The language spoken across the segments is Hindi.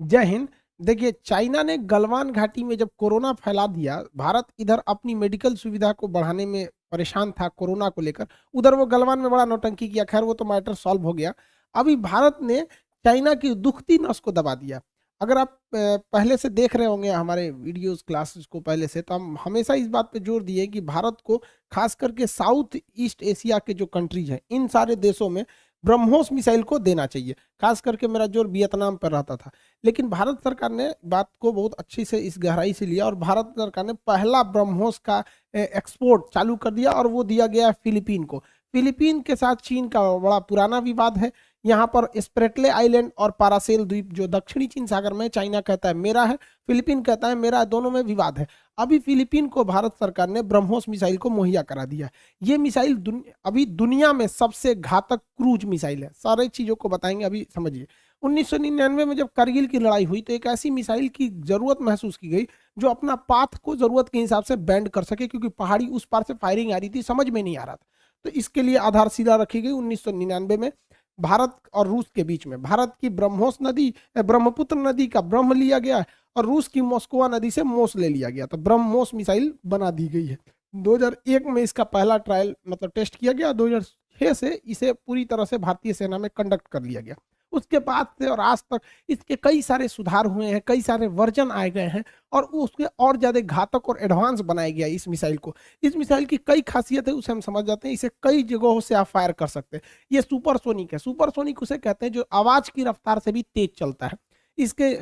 जय हिंद। देखिए, चाइना ने गलवान घाटी में जब कोरोना फैला दिया, भारत इधर अपनी मेडिकल सुविधा को बढ़ाने में परेशान था कोरोना को लेकर। उधर वो गलवान में बड़ा नौटंकी किया, खैर वो तो मैटर सॉल्व हो गया। अभी भारत ने चाइना की दुखती नस को दबा दिया। अगर आप पहले से देख रहे होंगे हमारे वीडियोस क्लासेस को पहले से, तो हम हमेशा इस बात पे जोर दिए कि भारत को खास करके साउथ ईस्ट एशिया के जो कंट्रीज हैं, इन सारे देशों में ब्रह्मोस मिसाइल को देना चाहिए। खास करके मेरा जोर वियतनाम पर रहता था। लेकिन भारत सरकार ने बात को बहुत अच्छी से इस गहराई से लिया और भारत सरकार ने पहला ब्रह्मोस का एक्सपोर्ट चालू कर दिया और वो दिया गया फिलीपीन को। फिलीपीन के साथ चीन का बड़ा पुराना विवाद है। यहाँ पर स्प्रेटले आइलैंड और पारासेल द्वीप जो दक्षिणी चीन सागर में, चाइना कहता है मेरा है, फिलीपीन कहता है मेरा है, दोनों में विवाद है। अभी फिलीपीन को भारत सरकार ने ब्रह्मोस मिसाइल को मुहैया करा दिया। ये मिसाइल अभी दुनिया में सबसे घातक क्रूज मिसाइल है। सारी चीजों को बताएंगे, अभी समझिए। 1999 में जब करगिल की लड़ाई हुई तो एक ऐसी मिसाइल की जरूरत महसूस की गई जो अपना पाथ को जरूरत के हिसाब से बैंड कर सके, क्योंकि पहाड़ी उस पार से फायरिंग आ रही थी, समझ में नहीं आ रहा था। तो इसके लिए आधारशिला रखी गई 1999 में भारत और रूस के बीच में। भारत की ब्रह्मपुत्र नदी का ब्रह्म लिया गया और रूस की मोस्कवा नदी से मोस ले लिया गया, तो ब्रह्मोस मिसाइल बना दी गई है। 2001 में इसका पहला ट्रायल मतलब टेस्ट किया गया। 2006 से इसे पूरी तरह से भारतीय सेना में कंडक्ट कर लिया गया। उसके बाद से और आज तक इसके कई सारे सुधार हुए हैं, कई सारे वर्जन आए गए हैं और उसके और ज्यादा घातक और एडवांस बनाया गया इस मिसाइल को। इस मिसाइल की कई खासियत है, उसे हम समझ जाते हैं। इसे कई जगहों से आप फायर कर सकते हैं। ये सुपरसोनिक है। सुपरसोनिक उसे कहते हैं जो आवाज की रफ्तार से भी तेज चलता है। इसके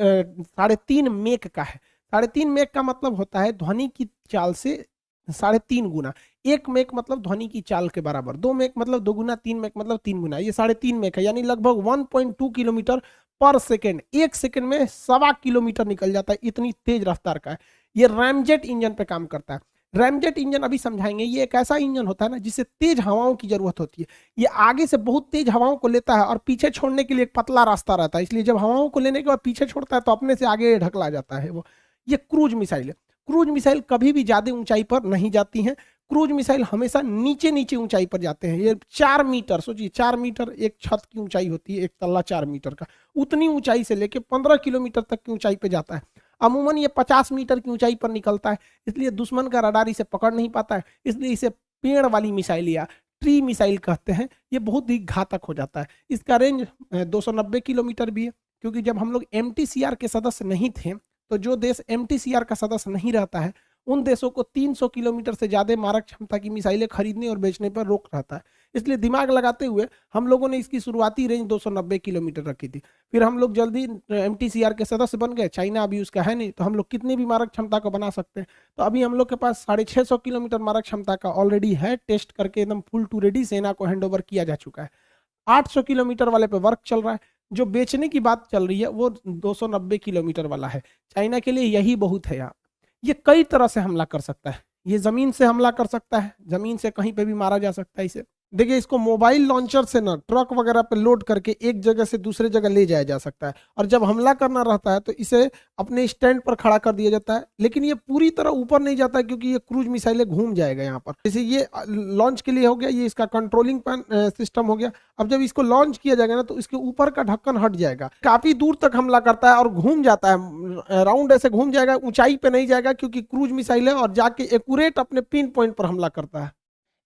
3.5 मेक का है। 3.5 मेक का मतलब होता है ध्वनि की चाल से 3.5 गुना। 1 मेक मतलब ध्वनि की चाल के बराबर, 2 मेक मतलब 2 गुना, 3 मेक मतलब 3 गुना। ये 3.5 मेक है, यानी लगभग 1.2 किलोमीटर पर सेकेंड। 1 सेकेंड में 1.25 किलोमीटर निकल जाता है, इतनी तेज रफ्तार का है। ये रैमजेट इंजन पे काम करता है। रैमजेट इंजन अभी समझाएंगे। ये एक ऐसा इंजन होता है ना जिसे तेज हवाओं की जरूरत होती है। ये आगे से बहुत तेज हवाओं को लेता है और पीछे छोड़ने के लिए एक पतला रास्ता रहता है, इसलिए जब हवाओं को लेने के बाद पीछे छोड़ता है तो अपने से आगे ढकला जाता है वो। ये क्रूज मिसाइल है। क्रूज मिसाइल कभी भी ज्यादा ऊंचाई पर नहीं जाती हैं। क्रूज मिसाइल हमेशा नीचे नीचे ऊंचाई पर जाते हैं। ये 4 मीटर, सोचिए 4 मीटर एक छत की ऊंचाई होती है, एक तल्ला 4 मीटर का। उतनी ऊंचाई से लेके 15 किलोमीटर तक की ऊंचाई पे जाता है। अमूमन ये 50 मीटर की ऊंचाई पर निकलता है, इसलिए दुश्मन का रडार इसे पकड़ नहीं पाता है। इसलिए इसे पेड़ वाली मिसाइल या ट्री मिसाइल कहते हैं। ये बहुत ही घातक हो जाता है। इसका रेंज 290 किलोमीटर भी है, क्योंकि जब हम लोग MTCR के सदस्य नहीं थे, तो जो देश MTCR का सदस्य नहीं रहता है उन देशों को 300 किलोमीटर से ज्यादा मारक क्षमता की मिसाइलें खरीदने और बेचने पर रोक रहता है। इसलिए दिमाग लगाते हुए हम लोगों ने इसकी शुरुआती रेंज 290 किलोमीटर रखी थी। फिर हम लोग जल्दी MTCR के सदस्य बन गए। चाइना अभी उसका है नहीं, तो हम लोग कितनी भी मारक क्षमता को बना सकते हैं। तो अभी हम लोग के पास 650 किलोमीटर मारक क्षमता का ऑलरेडी है, टेस्ट करके एकदम फुल टू रेडी सेना को हैंड ओवर किया जा चुका है। 800 किलोमीटर वाले पे वर्क चल रहा है। जो बेचने की बात चल रही है वो 290 किलोमीटर वाला है। चाइना के लिए यही बहुत है। यहाँ ये कई तरह से हमला कर सकता है। ये जमीन से हमला कर सकता है, जमीन से कहीं पे भी मारा जा सकता है इसे। देखिए, इसको मोबाइल लॉन्चर से ना ट्रक वगैरह पे लोड करके एक जगह से दूसरे जगह ले जाया जा सकता है। और जब हमला करना रहता है तो इसे अपने स्टैंड पर खड़ा कर दिया जाता है। लेकिन ये पूरी तरह ऊपर नहीं जाता है, क्योंकि ये क्रूज मिसाइलें घूम जाएगा यहाँ पर। जैसे ये लॉन्च के लिए हो गया, ये इसका कंट्रोलिंग सिस्टम हो गया। अब जब इसको लॉन्च किया जाएगा ना तो इसके ऊपर का ढक्कन हट जाएगा, काफी दूर तक हमला करता है और घूम जाता है। राउंड ऐसे घूम जाएगा, ऊंचाई पे नहीं जाएगा, क्योंकि क्रूज मिसाइल है और जाके एक्यूरेट अपने पिन पॉइंट पर हमला करता है।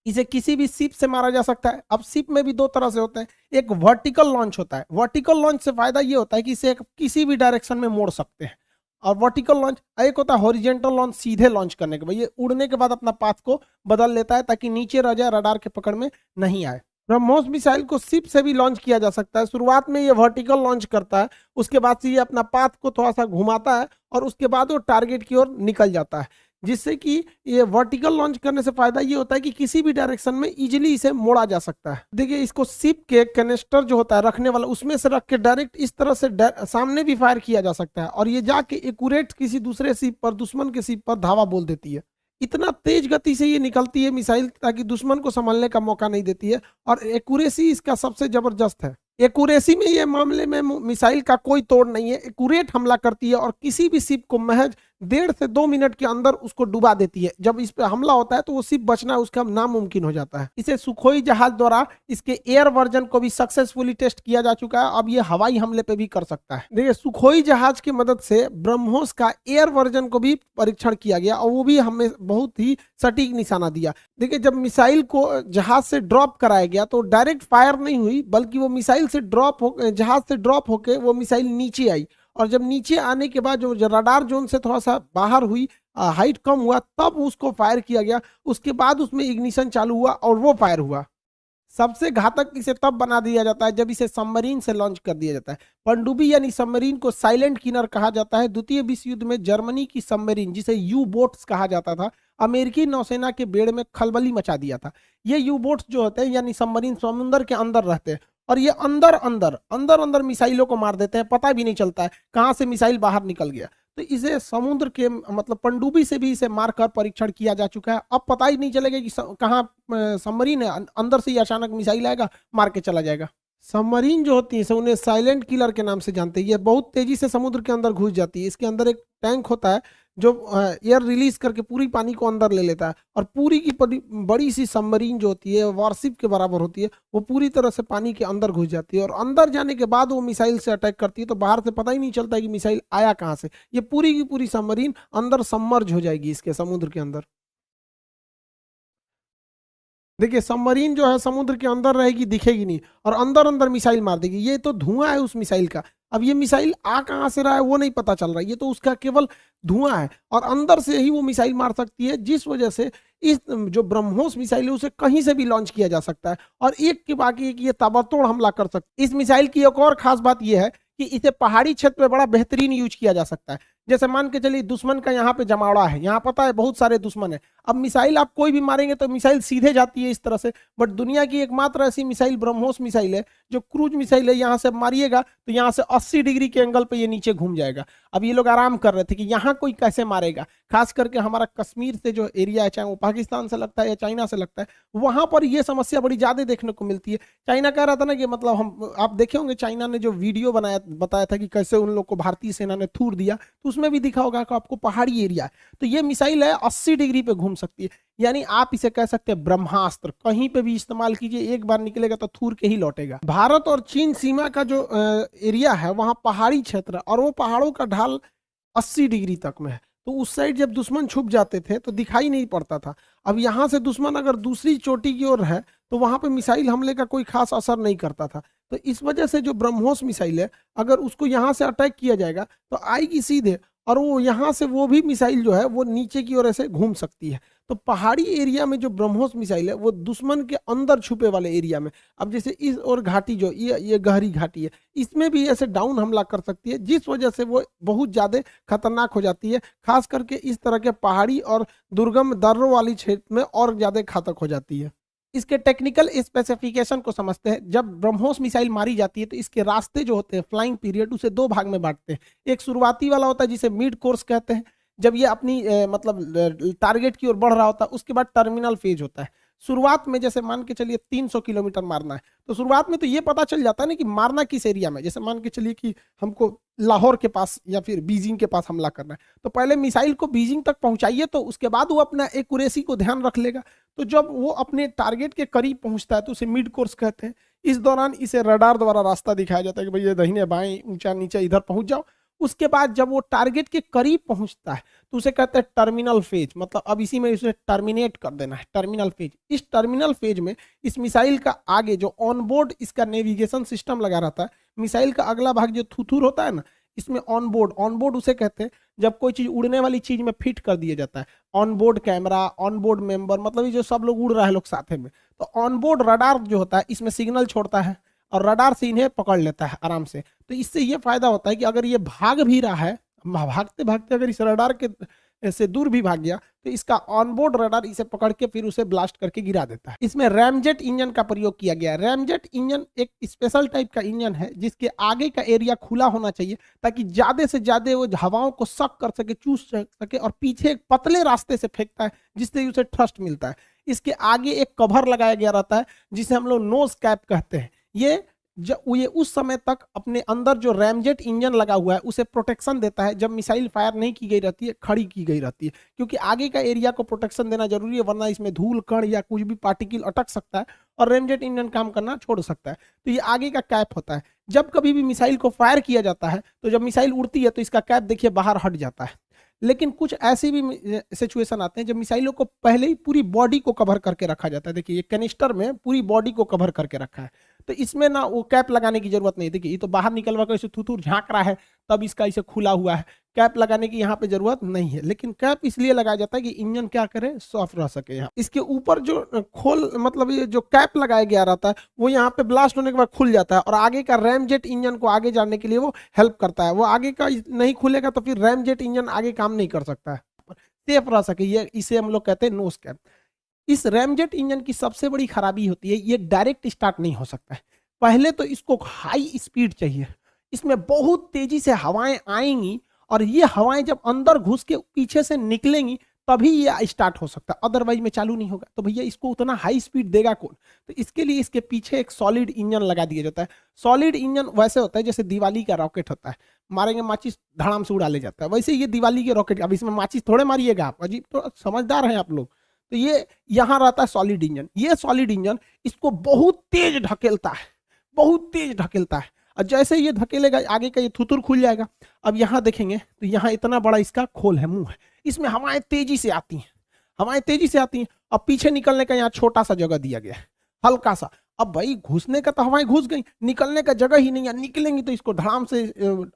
इसे किसी भी शिप से मारा जा सकता है। अब शिप में भी दो तरह से होते हैं। एक वर्टिकल लॉन्च होता है। वर्टिकल लॉन्च से फायदा ये होता है कि इसे किसी भी डायरेक्शन में मोड़ सकते हैं। और वर्टिकल लॉन्च एक होता है हॉरिजेंटल लॉन्च, सीधे लॉन्च करने के बाद ये उड़ने के बाद अपना पाथ को बदल लेता है ताकि नीचे रह जाए, रडार के पकड़ में नहीं आए। ब्रह्मोस मिसाइल को शिप से भी लॉन्च किया जा सकता है। शुरुआत में ये वर्टिकल लॉन्च करता है, उसके बाद से ये अपना पाथ को थोड़ा सा घुमाता है और उसके बाद वो टारगेट की ओर निकल जाता है। जिससे कि ये वर्टिकल लॉन्च करने से फायदा ये होता है कि किसी भी डायरेक्शन में इजीली इसे मोड़ा जा सकता है। देखिए, इसको शिप के कैनिस्टर जो होता है रखने वाला, उसमें से रख के डायरेक्ट इस तरह से सामने भी फायर किया जा सकता है और ये जाके एक्यूरेट किसी दूसरे शिप पर, दुश्मन के शिप पर धावा बोल देती है। इतना तेज गति से ये निकलती है मिसाइल ताकि दुश्मन को संभलने का मौका नहीं देती है। और एक्यूरेसी इसका सबसे जबरदस्त है। एक्यूरेसी में ये मामले में मिसाइल का कोई तोड़ नहीं है। एक्यूरेट हमला करती है और किसी भी शिप को महज 1.5 से 2 मिनट के अंदर उसको डुबा देती है। जब इस पे हमला होता है तो वो सिर्फ बचना उसका नामुमकिन हो जाता है। इसे सुखोई जहाज द्वारा इसके एयर वर्जन को भी सक्सेसफुली टेस्ट किया जा चुका है। अब ये हवाई हमले पे भी कर सकता है। देखिए, सुखोई जहाज की मदद से ब्रह्मोस का एयर वर्जन को भी परीक्षण किया गया और वो भी हमें बहुत ही सटीक निशाना दिया। देखिए, जब मिसाइल को जहाज से ड्रॉप कराया गया तो डायरेक्ट फायर नहीं हुई, बल्कि वो मिसाइल से जहाज से ड्रॉप होके वो मिसाइल नीचे आई, और जब नीचे आने के बाद जो रडार जोन से थोड़ा सा बाहर हुई, हाइट कम हुआ, तब उसको फायर किया गया। उसके बाद उसमें इग्निशन चालू हुआ और वो फायर हुआ। सबसे घातक इसे तब बना दिया जाता है जब इसे सबमरीन से लॉन्च कर दिया जाता है। पनडुब्बी यानी सबमरीन को साइलेंट किलर कहा जाता है। द्वितीय विश्व युद्ध में जर्मनी की सबमरीन, जिसे यू बोट्स कहा जाता था, अमेरिकी नौसेना के बेड़ में खलबली मचा दिया था। ये यू बोट्स जो होते हैं यानी सबमरीन समुद्र के अंदर रहते हैं और ये अंदर अंदर अंदर अंदर मिसाइलों को मार देते हैं। पता भी नहीं चलता है कहाँ से मिसाइल बाहर निकल गया। तो इसे समुद्र के मतलब पनडुब्बी से भी इसे मारकर परीक्षण किया जा चुका है। अब पता ही नहीं चलेगा कि कहाँ सबमरीन है, अंदर से ही अचानक मिसाइल आएगा, मार के चला जाएगा। सबमरीन जो होती है उन्हें साइलेंट किलर के नाम से जानते हैं। ये बहुत तेजी से समुद्र के अंदर घुस जाती है। इसके अंदर एक टैंक होता है जो एयर रिलीज करके पूरी पानी को अंदर ले लेता है, और पूरी की बड़ी सी सबमरीन जो होती है वारशिप के बराबर होती है, वो पूरी तरह से पानी के अंदर घुस जाती है और अंदर जाने के बाद वो मिसाइल से अटैक करती है। तो बाहर से पता ही नहीं चलता है कि मिसाइल आया कहाँ से। ये पूरी की पूरी सबमरीन अंदर सबमर्ज हो जाएगी इसके समुद्र के अंदर। देखिए, सबमरीन जो है समुद्र के अंदर रहेगी, दिखेगी नहीं, और अंदर अंदर मिसाइल मार देगी। ये तो धुआं है उस मिसाइल का। अब ये मिसाइल आ कहाँ से रहा है वो नहीं पता चल रहा है, ये तो उसका केवल धुआं है, और अंदर से ही वो मिसाइल मार सकती है, जिस वजह से इस जो ब्रह्मोस मिसाइल है उसे कहीं से भी लॉन्च किया जा सकता है और एक के बाकी एक ये ताबड़तोड़ हमला कर सकता है। इस मिसाइल की एक और खास बात यह है कि इसे पहाड़ी क्षेत्र में बड़ा बेहतरीन यूज किया जा सकता है। जैसे मान के चलिए दुश्मन का यहाँ पे जमावड़ा है, यहाँ पता है बहुत सारे दुश्मन है। अब मिसाइल आप कोई भी मारेंगे तो मिसाइल सीधे जाती है इस तरह से, बट दुनिया की एकमात्र ऐसी मिसाइल ब्रह्मोस मिसाइल है जो क्रूज मिसाइल है। यहाँ से मारिएगा तो यहाँ से 80 डिग्री के एंगल पे ये नीचे घूम जाएगा। अब ये लोग आराम कर रहे थे कि यहाँ कोई कैसे मारेगा, खास करके हमारा कश्मीर से जो एरिया है, चाहे वो पाकिस्तान से लगता है या चाइना से लगता है, वहां पर ये समस्या बड़ी ज्यादा देखने को मिलती है। चाइना कह रहा था ना कि मतलब हम, आप देखे होंगे चाइना ने जो वीडियो बताया था कि कैसे उन लोग को भारतीय सेना ने थूर दिया, तो उसमें भी दिखा होगा कि आपको पहाड़ी एरिया है तो ये मिसाइल है 80 डिग्री पे घूम सकती है। यानी आप इसे कह सकते हैं ब्रह्मास्त्र, कहीं पे भी इस्तेमाल कीजिए, एक बार निकलेगा तो थूर के ही लौटेगा। भारत और चीन सीमा का जो एरिया है वहां पहाड़ी क्षेत्र है और वो पहाड़ों का ढाल 80 डिग्री तक में है, तो उस साइड जब दुश्मन छुप जाते थे तो दिखाई नहीं पड़ता था। अब यहां से दुश्मन अगर दूसरी चोटी की ओर है तो वहां पे मिसाइल हमले का कोई खास असर नहीं करता था। तो इस वजह से जो ब्रह्मोस मिसाइल है, अगर उसको यहाँ से अटैक किया जाएगा तो आएगी सीधे, और वो यहाँ से वो भी मिसाइल जो है वो नीचे की ओर ऐसे घूम सकती है। तो पहाड़ी एरिया में जो ब्रह्मोस मिसाइल है वो दुश्मन के अंदर छुपे वाले एरिया में, अब जैसे इस और घाटी जो ये गहरी घाटी है, इसमें भी ऐसे डाउन हमला कर सकती है, जिस वजह से वो बहुत ज्यादा खतरनाक हो जाती है। खास करके इस तरह के पहाड़ी और दुर्गम दर्रों वाली क्षेत्र में और ज्यादा घातक हो जाती है। इसके टेक्निकल स्पेसिफिकेशन को समझते हैं। जब ब्रह्मोस मिसाइल मारी जाती है तो इसके रास्ते जो होते हैं, फ्लाइंग पीरियड, उसे दो भाग में बांटते हैं। एक शुरुआती वाला होता है जिसे मिड कोर्स कहते हैं, जब ये अपनी मतलब टारगेट की ओर बढ़ रहा होता है। उसके बाद टर्मिनल फेज होता है। शुरुआत में जैसे मान के चलिए 300 किलोमीटर मारना है, तो शुरुआत में तो ये पता चल जाता है ना कि मारना किस एरिया में। जैसे मान के चलिए कि हमको लाहौर के पास या फिर बीजिंग के पास हमला करना है, तो पहले मिसाइल को बीजिंग तक पहुंचाइए, तो उसके बाद वो अपना एक्यूरेसी को ध्यान रख लेगा। तो जब वो अपने टारगेट के करीब पहुंचता है तो उसे मिड कोर्स कहते हैं। इस दौरान इसे रडार द्वारा रास्ता दिखाया जाता है कि भाई ये दाहिने बाएं ऊंचा नीचे इधर पहुंच जाओ। उसके बाद जब वो टारगेट के करीब पहुंचता है तो उसे कहते हैं टर्मिनल फेज, मतलब अब इसी में उसे टर्मिनेट कर देना है, टर्मिनल फेज। इस टर्मिनल फेज में इस मिसाइल का आगे जो ऑनबोर्ड इसका नेविगेशन सिस्टम लगा रहता है, मिसाइल का अगला भाग जो थुथुर होता है ना, इसमें ऑनबोर्ड उसे कहते हैं जब कोई चीज उड़ने वाली चीज में फिट कर दिया जाता है। ऑनबोर्ड कैमरा, ऑनबोर्ड मेंबर, मतलब ये जो सब लोग उड़ रहा है लोग साथ में, तो ऑनबोर्ड रडार जो होता है इसमें सिग्नल छोड़ता है और रडार से इन्हें पकड़ लेता है आराम से। तो इससे ये फायदा होता है कि अगर ये भाग भी रहा है, भागते भागते अगर इस रडार के से दूर भी भाग गया, तो इसका ऑनबोर्ड रडार इसे पकड़ के फिर उसे ब्लास्ट करके गिरा देता है। इसमें रैमजेट इंजन का प्रयोग किया गया है। रैमजेट इंजन एक स्पेशल टाइप का इंजन है जिसके आगे का एरिया खुला होना चाहिए ताकि ज्यादा से ज्यादा वो हवाओं को सक कर सके, चूस सके, और पीछे एक पतले रास्ते से फेंकता है जिससे उसे थ्रस्ट मिलता है। इसके आगे एक कवर लगाया गया रहता है जिसे हम लोग नोज कैप कहते हैं। ये ये उस समय तक अपने अंदर जो रैमजेट इंजन लगा हुआ है उसे प्रोटेक्शन देता है जब मिसाइल फायर नहीं की गई रहती है, खड़ी की गई रहती है, क्योंकि आगे का एरिया को प्रोटेक्शन देना जरूरी है, वरना इसमें धूल कण या कुछ भी पार्टिकल अटक सकता है और रैमजेट इंजन काम करना छोड़ सकता है। तो ये आगे का कैप होता है। जब कभी भी मिसाइल को फायर किया जाता है तो जब मिसाइल उड़ती है तो इसका कैप देखिए बाहर हट जाता है। लेकिन कुछ ऐसी भी सिचुएशन आते हैं जब मिसाइलों को पहले ही पूरी बॉडी को कवर करके रखा जाता है। देखिए ये कैनिस्टर में पूरी बॉडी को कवर करके रखा है, तो इसमें ना वो कैप लगाने की जरूरत नहीं। देखिए ये तो बाहर निकलवा कर इसे थूथूर झांक रहा है, तब इसका इसे खुला हुआ है, कैप लगाने की यहाँ पे जरूरत नहीं है। लेकिन कैप इसलिए लगाया जाता है कि इंजन क्या करे, सॉफ्ट रह सके। यहाँ इसके ऊपर जो खोल मतलब ये जो कैप लगाया गया रहता है वो यहाँ पे ब्लास्ट होने के बाद खुल जाता है और आगे का रैमजेट इंजन को आगे जाने के लिए वो हेल्प करता है। वो आगे का नहीं खुलेगा तो फिर रैमजेट इंजन आगे काम नहीं कर सकता है, सेफ रह सके। ये इसे हम लोग कहते हैं नोज कैप। इस रैमजेट इंजन की सबसे बड़ी खराबी होती है ये डायरेक्ट स्टार्ट नहीं हो सकता है। पहले तो इसको हाई स्पीड चाहिए, इसमें बहुत तेजी से हवाएं आएंगी और ये हवाएं जब अंदर घुस के पीछे से निकलेंगी तभी ये स्टार्ट हो सकता है, अदरवाइज में चालू नहीं होगा। तो भैया इसको उतना हाई स्पीड देगा कौन? तो इसके लिए इसके पीछे एक सॉलिड इंजन लगा दिया जाता है। सॉलिड इंजन वैसे होता है जैसे दिवाली का रॉकेट होता है, मारेंगे माचिस धड़ाम से उड़ा ले जाता है, वैसे ये दिवाली के रॉकेट। अब इसमें माचिस थोड़े मारिएगा आप, अजीब तो समझदार हैं आप लोग। तो ये यहाँ रहता है सॉलिड इंजन। ये सॉलिड इंजन इसको बहुत तेज ढकेलता है, बहुत तेज ढकेलता है, और जैसे ये धकेलेगा आगे का ये थुतुर खुल जाएगा। अब यहाँ देखेंगे तो यहाँ इतना बड़ा इसका खोल है, मुंह है, इसमें हवाएं तेजी से आती हैं, हवाएं तेजी से आती हैं। अब पीछे निकलने का यहाँ छोटा सा जगह दिया गया है, हल्का सा। अब भाई घुसने का तो हवाएं घुस गई, निकलने का जगह ही नहीं है, निकलेंगी तो इसको धड़ाम से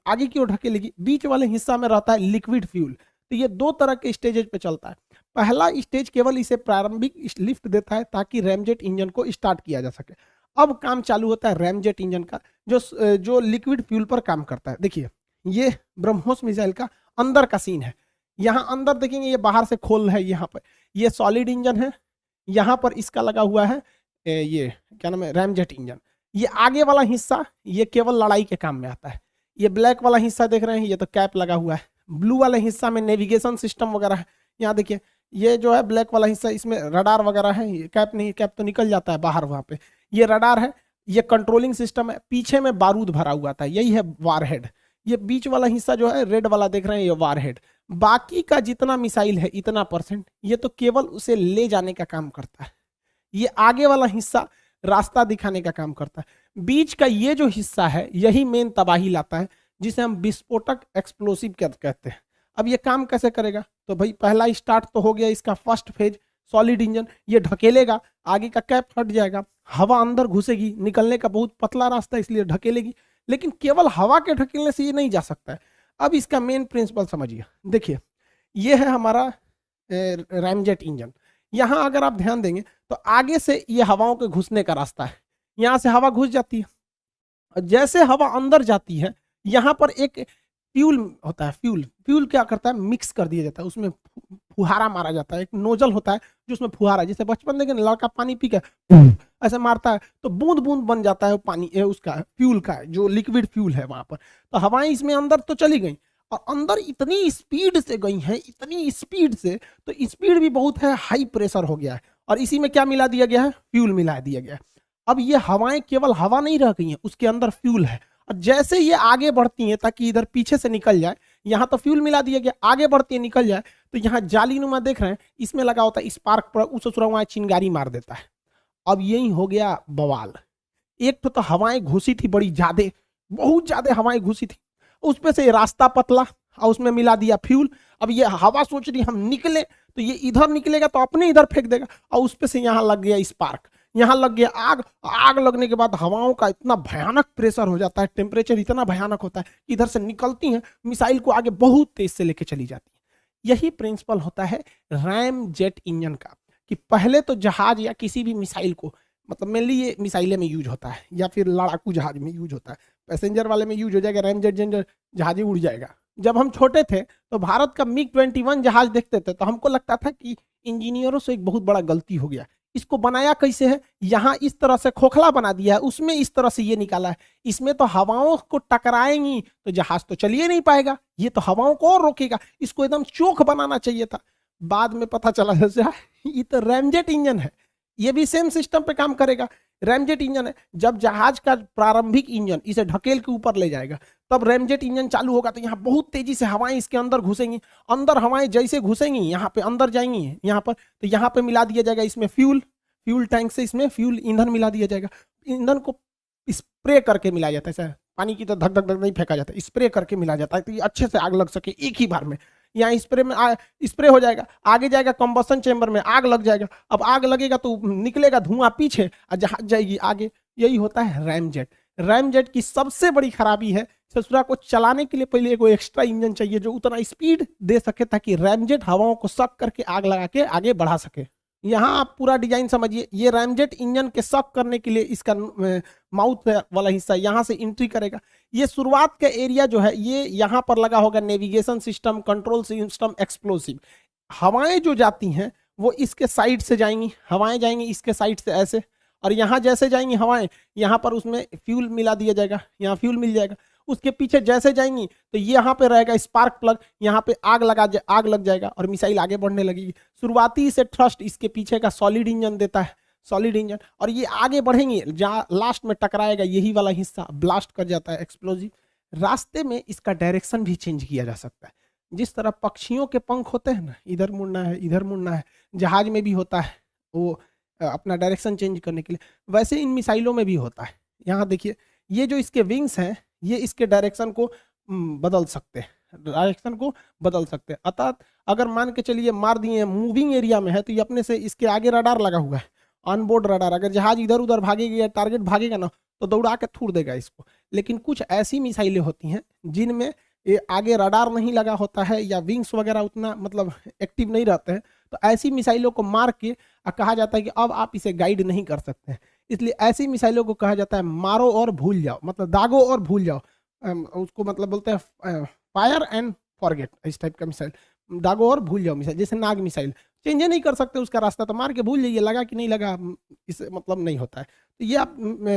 आगे की ओर ढकेलेगी। बीच वाले हिस्सा में रहता है लिक्विड फ्यूल। तो ये दो तरह के स्टेजेज पे चलता है। पहला स्टेज केवल इसे प्रारंभिक लिफ्ट देता है ताकि रैमजेट इंजन को स्टार्ट किया जा सके। अब काम चालू होता है रैमजेट इंजन का जो लिक्विड फ्यूल पर काम करता है। देखिए ये ब्रह्मोस मिसाइल का अंदर का सीन है। यहाँ अंदर देखेंगे ये बाहर से खोल है, यहाँ पर ये सॉलिड इंजन है, यहाँ पर इसका लगा हुआ है ये क्या नाम है, रैमजेट इंजन। ये आगे वाला हिस्सा ये केवल लड़ाई के काम में आता है। ये ब्लैक वाला हिस्सा देख रहे हैं, ये तो कैप लगा हुआ है। ब्लू वाले हिस्सा में नेविगेशन सिस्टम वगैरह है। यहाँ देखिए ये जो है ब्लैक वाला हिस्सा, इसमें रडार वगैरह है। ये कैप नहीं, कैप तो निकल जाता है बाहर, वहां पे ये रडार है, ये कंट्रोलिंग सिस्टम है। पीछे में बारूद भरा हुआ था, यही है वारहेड। ये बीच वाला हिस्सा जो है रेड वाला देख रहे हैं, ये वारहेड। बाकी का जितना मिसाइल है इतना परसेंट ये तो केवल उसे ले जाने का काम करता है। ये आगे वाला हिस्सा रास्ता दिखाने का काम करता है। बीच का ये जो हिस्सा है यही मेन तबाही लाता है, जिसे हम विस्फोटक एक्सप्लोसिव कहते हैं। अब ये काम कैसे करेगा? तो भाई पहला स्टार्ट तो हो गया इसका फर्स्ट फेज, सॉलिड इंजन। ये ढकेलेगा, आगे का कैप हट जाएगा, हवा अंदर घुसेगी, निकलने का बहुत पतला रास्ता इसलिए ढकेलेगी। लेकिन केवल हवा के ढकेलने से ये नहीं जा सकता है। अब इसका मेन प्रिंसिपल समझिए। देखिए ये है हमारा रैमजेट इंजन। यहाँ अगर आप ध्यान देंगे तो आगे से ये हवाओं के घुसने का रास्ता है, यहाँ से हवा घुस जाती है। और जैसे हवा अंदर जाती है यहाँ पर एक फ्यूल होता है। फ्यूल क्या करता है, मिक्स कर दिया जाता है, उसमें फुहारा मारा जाता है। एक नोजल होता है जो उसमें फुहारा, जैसे बचपन देखे लड़का पानी पी के ऐसे मारता है तो बूंद बूंद बन जाता है पानी उसका फ्यूल का, जो लिक्विड फ्यूल है वहां पर। तो हवाएं इसमें अंदर तो चली गई और अंदर इतनी स्पीड से गई हैं, इतनी स्पीड से, तो स्पीड भी बहुत है, हाई प्रेशर हो गया है। और इसी में क्या मिला दिया गया है, फ्यूल मिला दिया गया है। अब ये हवाएं केवल हवा नहीं रह गई हैं, उसके अंदर फ्यूल है। और जैसे ये आगे बढ़ती हैं ताकि इधर पीछे से निकल जाए, यहाँ तो फ्यूल मिला दिया गया, आगे बढ़ती है निकल जाए, तो यहाँ जालीनुमा देख रहे हैं इसमें लगा होता है स्पार्क पर, उस वहां चिंगारी मार देता है। अब यही हो गया बवाल। एक तो हवाएं घुसी थी बड़ी ज्यादा, बहुत ज्यादा हवाएं घुसी थी, उस पे से रास्ता पतला और उसमें मिला दिया फ्यूल। अब ये हवा सोच रही हम निकले तो ये इधर निकलेगा तो अपने इधर फेंक देगा, और उस पे से यहाँ लग गया स्पार्क, यहाँ लग गया आग। आग लगने के बाद हवाओं का इतना भयानक प्रेशर हो जाता है, टेम्परेचर इतना भयानक होता है कि इधर से निकलती हैं मिसाइल को आगे बहुत तेज से लेके चली जाती है। यही प्रिंसिपल होता है रैम जेट इंजन का, कि पहले तो जहाज या किसी भी मिसाइल को, मतलब मेनली ये मिसाइलें में यूज होता है या फिर लड़ाकू जहाज में यूज होता है, पैसेंजर वाले में यूज हो जाएगा, रैम जेट जहाज ही उड़ जाएगा। जब हम छोटे थे तो भारत का MiG-21 जहाज देखते थे तो हमको लगता था कि इंजीनियरों से एक बहुत बड़ा गलती हो गया, इसको बनाया कैसे है, यहाँ इस तरह से खोखला बना दिया है, उसमें इस तरह से ये निकाला है, इसमें तो हवाओं को टकराएंगी तो जहाज तो चलिए नहीं पाएगा, ये तो हवाओं को और रोकेगा, इसको एकदम चोख बनाना चाहिए था। बाद में पता चला जैसे ये तो रैमजेट इंजन है, ये भी सेम सिस्टम पे काम करेगा। रैमजेट इंजन है, जब जहाज का प्रारंभिक इंजन इसे ढकेल के ऊपर ले जाएगा तब रैमजेट इंजन चालू होगा, तो यहाँ बहुत तेजी से हवाएं इसके अंदर घुसेंगी। अंदर हवाएं जैसे घुसेंगी यहाँ पे अंदर जाएंगी यहाँ पर, तो यहाँ पे मिला दिया जाएगा इसमें फ्यूल टैंक से इसमें फ्यूल ईंधन मिला दिया जाएगा। ईंधन को स्प्रे करके मिलाया जाता है, सर पानी की तो धक धक धक नहीं फेंका जाता, स्प्रे करके मिलाया जाता है तो ये अच्छे से आग लग सके एक ही बार में। यहाँ स्प्रे में स्प्रे हो जाएगा, आगे जाएगा कंबसन चेंबर में, आग लग जाएगा। अब आग लगेगा तो निकलेगा धुआं पीछे और जहाज जाएगी आगे। यही होता है रैमजेट। रैमजेट की सबसे बड़ी खराबी है ससुरा को चलाने के लिए पहले एक एक्स्ट्रा इंजन चाहिए जो उतना स्पीड दे सके ताकि रैमजेट हवाओं को सक करके आग लगा के आगे बढ़ा सके। यहाँ आप पूरा डिजाइन समझिए, ये रैमजेट इंजन के सक करने के लिए इसका माउथ वाला हिस्सा यहाँ से एंट्री करेगा। ये शुरुआत का एरिया जो है ये यहाँ पर लगा होगा navigation system, control system, explosive. हवाएं जो जाती हैं वो इसके साइड से जाएंगी, हवाएं जाएंगी इसके साइड से ऐसे, और यहाँ जैसे जाएंगी हवाएं यहाँ पर उसमें फ्यूल मिला दिया जाएगा, यहाँ फ्यूल मिल जाएगा। उसके पीछे जैसे जाएंगी तो यहाँ पे रहेगा स्पार्क प्लग, यहाँ पे आग लग जाएगा और मिसाइल आगे बढ़ने लगेगी। शुरुआती से थ्रस्ट इसके पीछे का सॉलिड इंजन देता है, सॉलिड इंजन, और ये आगे बढ़ेंगे जहाँ लास्ट में टकराएगा यही वाला हिस्सा ब्लास्ट कर जाता है, एक्सप्लोजिव। रास्ते में इसका डायरेक्शन भी चेंज किया जा सकता है। जिस तरह पक्षियों के पंख होते हैं ना, इधर मुड़ना है इधर मुड़ना है, जहाज में भी होता है वो अपना डायरेक्शन चेंज करने के लिए, वैसे इन मिसाइलों में भी होता है। यहाँ देखिए ये जो इसके विंग्स हैं ये इसके डायरेक्शन को बदल सकते हैं, डायरेक्शन को बदल सकते हैं। अर्थात अगर मान के चलिए मार दिए मूविंग एरिया में है तो ये अपने से इसके आगे रडार लगा हुआ है, ऑनबोर्ड रडार। अगर जहाज इधर उधर भागेगा या टारगेट भागेगा ना तो दौड़ा के थूर देगा इसको। लेकिन कुछ ऐसी मिसाइलें होती हैं जिनमें ये आगे रडार नहीं लगा होता है या विंग्स वगैरह उतना मतलब एक्टिव नहीं रहते हैं, तो ऐसी मिसाइलों को मार के कहा जाता है कि अब आप इसे गाइड नहीं कर सकते हैं। इसलिए ऐसी मिसाइलों को कहा जाता है मारो और भूल जाओ, मतलब दागो और भूल जाओ। उसको मतलब बोलते हैं फायर एंड फॉरगेट, इस टाइप का मिसाइल, दागो और भूल जाओ मिसाइल। जैसे नाग मिसाइल चेंज नहीं कर सकते उसका रास्ता, तो मार के भूल जाइए, लगा कि नहीं लगा इसे मतलब नहीं होता है। तो ये आप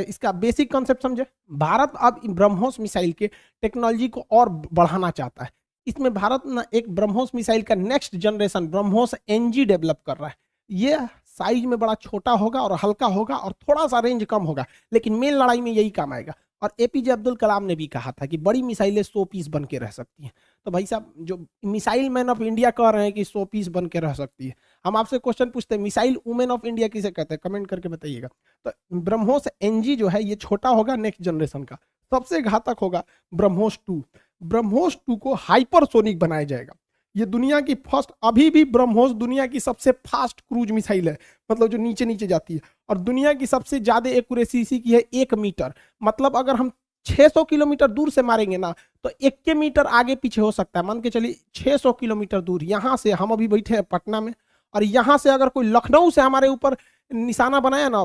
इसका बेसिक कॉन्सेप्ट समझे। भारत अब ब्रह्मोस मिसाइल के टेक्नोलॉजी को और बढ़ाना चाहता है। इसमें भारत ना एक ब्रह्मोस मिसाइल का next generation BrahMos NG develop कर रहा है। ये साइज में बड़ा छोटा होगा और हल्का होगा और थोड़ा सा रेंज कम होगा, लेकिन मेन लड़ाई में यही काम आएगा। और एपीजे अब्दुल कलाम ने भी कहा था कि बड़ी मिसाइलें 100 पीस बन के रह सकती हैं। तो भाई साहब जो मिसाइल मैन ऑफ इंडिया कह रहे हैं कि 100 पीस बन के रह सकती है, हम आपसे क्वेश्चन पूछते हैं मिसाइल वुमेन ऑफ इंडिया किसे कहते हैं, कमेंट करके बताइएगा। तो ब्रह्मोस एनजी जो है ये छोटा होगा नेक्स्ट जनरेशन का, सबसे घातक होगा ब्रह्मोस 2। ब्रह्मोस 2 को हाइपरसोनिक बनाया जाएगा। ये दुनिया की फर्स्ट, अभी भी ब्रह्मोस दुनिया की सबसे फास्ट क्रूज मिसाइल है, मतलब जो नीचे नीचे जाती है, और दुनिया की सबसे ज्यादा एक्यूरेसी इसी की है 1 मीटर। मतलब अगर हम 600 किलोमीटर दूर से मारेंगे ना तो 1 मीटर आगे पीछे हो सकता है। मान के चलिए 600 किलोमीटर दूर, यहाँ से हम अभी बैठे हैं पटना में, और यहाँ से अगर कोई लखनऊ से हमारे ऊपर निशाना बनाया ना,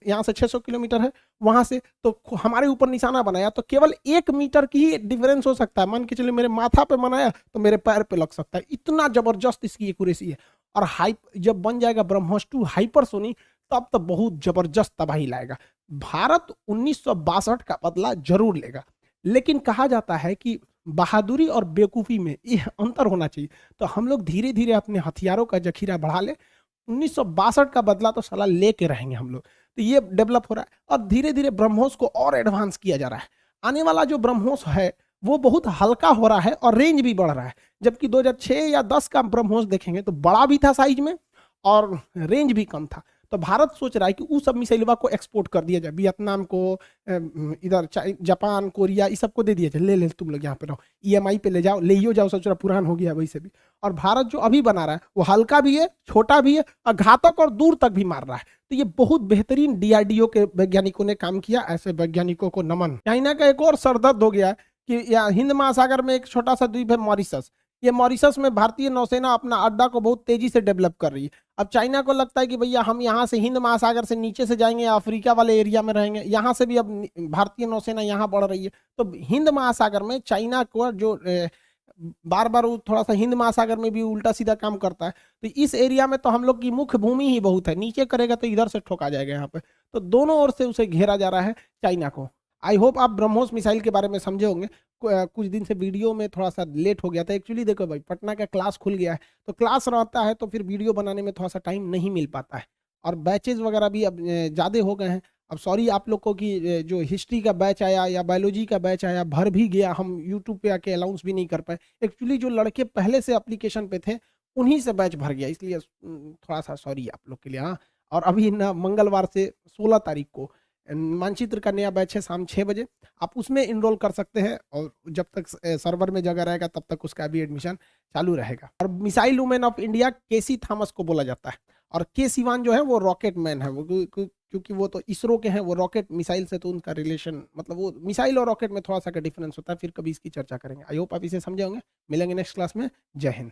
यहाँ से 600 किलोमीटर है वहां से, तो हमारे ऊपर निशाना बनाया तो केवल 1 मीटर की ही डिफरेंस हो सकता है। मान के चलिए मेरे माथा पे बनाया तो मेरे पैर पे लग सकता है, इतना जबरदस्त इसकी एक्यूरेसी है। और जब बन जाएगा ब्रह्मोस 2 हाइपरसोनिक, तब तो बहुत जबरदस्त तबाही लाएगा। भारत 1962 का बदला जरूर लेगा, लेकिन कहा जाता है कि बहादुरी और बेवकूफ़ी में यह अंतर होना चाहिए। तो हम लोग धीरे धीरे अपने हथियारों का जखीरा बढ़ा ले, 1962 का बदला तो साला लेके रहेंगे हम लोग। तो ये डेवलप हो रहा है और धीरे धीरे ब्रह्मोस को और एडवांस किया जा रहा है। आने वाला जो ब्रह्मोस है वो बहुत हल्का हो रहा है और रेंज भी बढ़ रहा है। जबकि 2006 या 10 का ब्रह्मोस देखेंगे तो बड़ा भी था साइज में और रेंज भी कम था। तो भारत सोच रहा है कि उस सब मिसाइलवा को एक्सपोर्ट कर दिया जाए, वियतनाम को, इधर जापान, कोरिया, इस सब को दे दिया जाए, ले तुम लोग यहाँ पे रहो, ईएमआई पे ले जाओ, ले ही जाओ, सोच रहा पुरान हो गया वैसे भी। और भारत जो अभी बना रहा है वो हल्का भी है, छोटा भी है और घातक और दूर तक भी मार रहा है। तो ये बहुत बेहतरीन डीआरडीओ के वैज्ञानिकों ने काम किया, ऐसे वैज्ञानिकों को नमन। चाइना का एक और सरदर्द हो गया कि हिंद महासागर में एक छोटा सा द्वीप है मॉरिशस। ये मॉरिशस में भारतीय नौसेना अपना अड्डा को बहुत तेजी से डेवलप कर रही है। अब चाइना को लगता है कि भैया हम यहाँ से हिंद महासागर से नीचे से जाएंगे, अफ्रीका वाले एरिया में रहेंगे, यहाँ से भी अब भारतीय नौसेना यहाँ बढ़ रही है। तो हिंद महासागर में चाइना को जो बार बार थोड़ा सा हिंद महासागर में भी उल्टा सीधा काम करता है, तो इस एरिया में तो हम लोग की मुख्य भूमि ही बहुत है, नीचे करेगा तो इधर से ठोका जाएगा यहाँ पे। तो दोनों ओर से उसे घेरा जा रहा है चाइना को। आई होप आप ब्रह्मोस मिसाइल के बारे में समझे होंगे। कुछ दिन से वीडियो में थोड़ा सा लेट हो गया था एक्चुअली। देखो भाई पटना का क्लास खुल गया है, तो क्लास रहता है तो फिर वीडियो बनाने में थोड़ा सा टाइम नहीं मिल पाता है। और बैचेज़ वगैरह भी अब ज़्यादा हो गए हैं। अब सॉरी आप लोग को कि जो हिस्ट्री का बैच आया या बायोलॉजी का बैच आया, भर भी गया, हम यूट्यूब पे आके अनाउंस भी नहीं कर पाए। एक्चुअली जो लड़के पहले से एप्लीकेशन पे थे, उन्हीं से बैच भर गया, इसलिए थोड़ा-सा सॉरी आप लोग के लिए, हाँ। और अभी ना मंगलवार से 16 तारीख को मानचित्र का नया बैच है शाम 6 बजे, आप उसमें एनरोल कर सकते हैं और जब तक सर्वर में जगह रहेगा तब तक उसका भी एडमिशन चालू रहेगा। और missile woman of India Tessy Thomas को बोला जाता है, और के सिवान जो है वो रॉकेट मैन है, वो क्योंकि वो तो इसरो के हैं, वो रॉकेट मिसाइल से तो उनका रिलेशन, मतलब वो मिसाइल और रॉकेट में थोड़ा सा का डिफरेंस होता है, फिर कभी इसकी चर्चा करेंगे। आई होप आप इसे समझे होंगे। मिलेंगे नेक्स्ट क्लास में। जय हिंद।